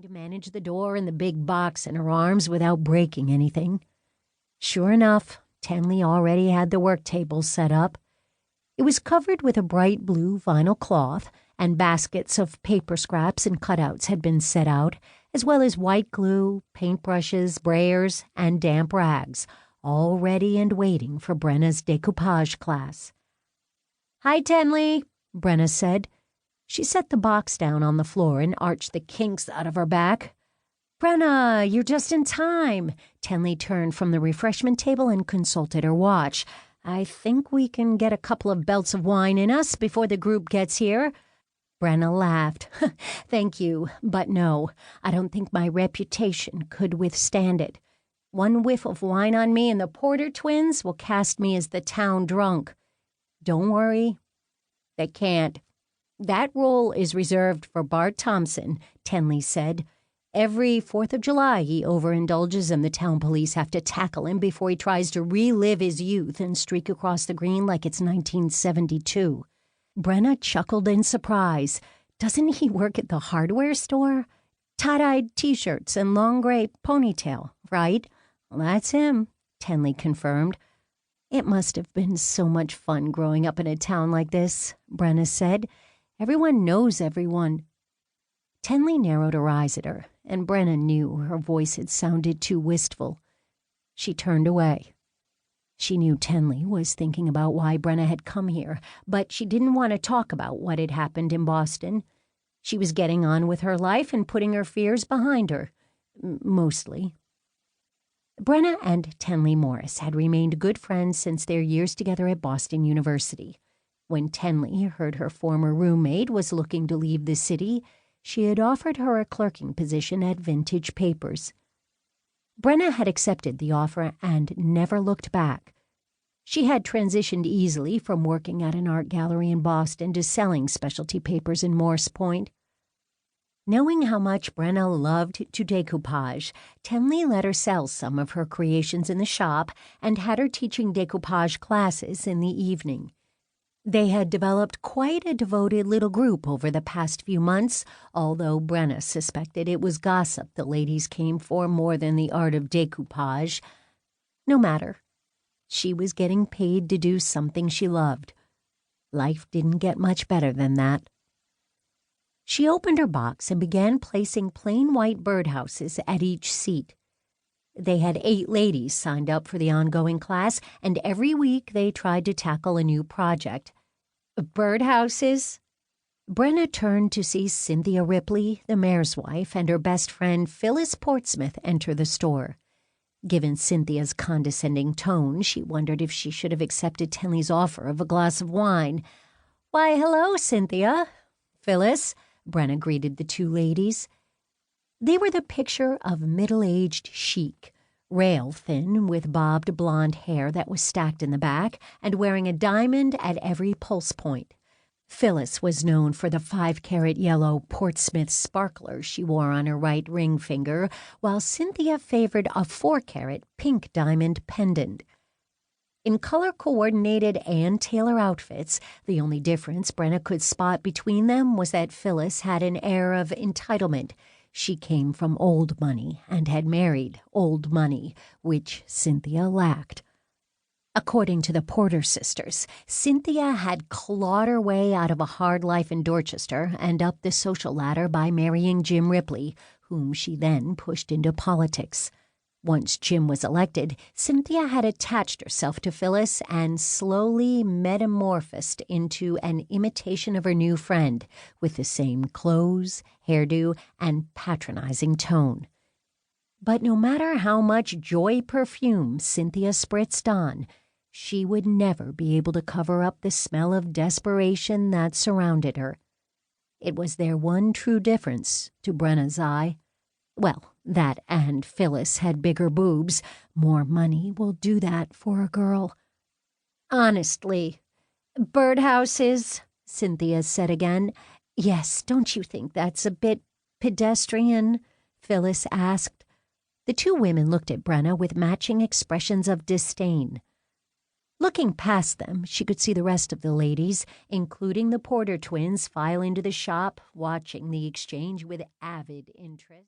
could manage the door and the big box in her arms without breaking anything. Sure enough, Tenley already had the work table set up. It was covered with a bright blue vinyl cloth, and baskets of paper scraps and cutouts had been set out, as well as white glue, paintbrushes, brayers, and damp rags, all ready and waiting for Brenna's decoupage class. "Hi, Tenley," Brenna said. She set the box down on the floor and arched the kinks out of her back. "Brenna, you're just in time." Tenley turned from the refreshment table and consulted her watch. "I think we can get a couple of belts of wine in us before the group gets here." Brenna laughed. "Thank you, but no, I don't think my reputation could withstand it. One whiff of wine on me and the Porter twins will cast me as the town drunk." "Don't worry, they can't. That role is reserved for Bart Thompson," Tenley said. "Every 4th of July he overindulges and the town police have to tackle him before he tries to relive his youth and streak across the green like it's 1972. Brenna chuckled in surprise. "Doesn't he work at the hardware store? Tie-dyed T-shirts and long gray ponytail, right?" "Well, that's him," Tenley confirmed. "It must have been so much fun growing up in a town like this," Brenna said. "Everyone knows everyone." Tenley narrowed her eyes at her, and Brenna knew her voice had sounded too wistful. She turned away. She knew Tenley was thinking about why Brenna had come here, but she didn't want to talk about what had happened in Boston. She was getting on with her life and putting her fears behind her. Mostly. Brenna and Tenley Morris had remained good friends since their years together at Boston University. When Tenley heard her former roommate was looking to leave the city, she had offered her a clerking position at Vintage Papers. Brenna had accepted the offer and never looked back. She had transitioned easily from working at an art gallery in Boston to selling specialty papers in Morse Point. Knowing how much Brenna loved to decoupage, Tenley let her sell some of her creations in the shop and had her teaching decoupage classes in the evening. They had developed quite a devoted little group over the past few months, although Brenna suspected it was gossip the ladies came for more than the art of decoupage. No matter. She was getting paid to do something she loved. Life didn't get much better than that. She opened her box and began placing plain white birdhouses at each seat. They had 8 ladies signed up for the ongoing class, and every week they tried to tackle a new project. "Birdhouses?" Brenna turned to see Cynthia Ripley, the mayor's wife, and her best friend Phyllis Portsmouth enter the store. Given Cynthia's condescending tone, she wondered if she should have accepted Tenley's offer of a glass of wine. "Why, hello, Cynthia." "Phyllis," Brenna greeted the 2 ladies. They were the picture of middle-aged chic, rail-thin with bobbed blonde hair that was stacked in the back and wearing a diamond at every pulse point. Phyllis was known for the 5-carat yellow Portsmouth sparkler she wore on her right ring finger, while Cynthia favored a 4-carat pink diamond pendant. In color-coordinated Ann Taylor outfits, the only difference Brenna could spot between them was that Phyllis had an air of entitlement. She came from old money and had married old money, which Cynthia lacked. According to the Porter sisters, Cynthia had clawed her way out of a hard life in Dorchester and up the social ladder by marrying Jim Ripley, whom she then pushed into politics. Once Jim was elected, Cynthia had attached herself to Phyllis and slowly metamorphosed into an imitation of her new friend, with the same clothes, hairdo, and patronizing tone. But no matter how much joy perfume Cynthia spritzed on, she would never be able to cover up the smell of desperation that surrounded her. It was their one true difference, to Brenna's eye. Well, that and Phyllis had bigger boobs. More money will do that for a girl. "Honestly, birdhouses," Cynthia said again. "Yes, don't you think that's a bit pedestrian?" Phyllis asked. The 2 women looked at Brenna with matching expressions of disdain. Looking past them, she could see the rest of the ladies, including the Porter twins, file into the shop, watching the exchange with avid interest.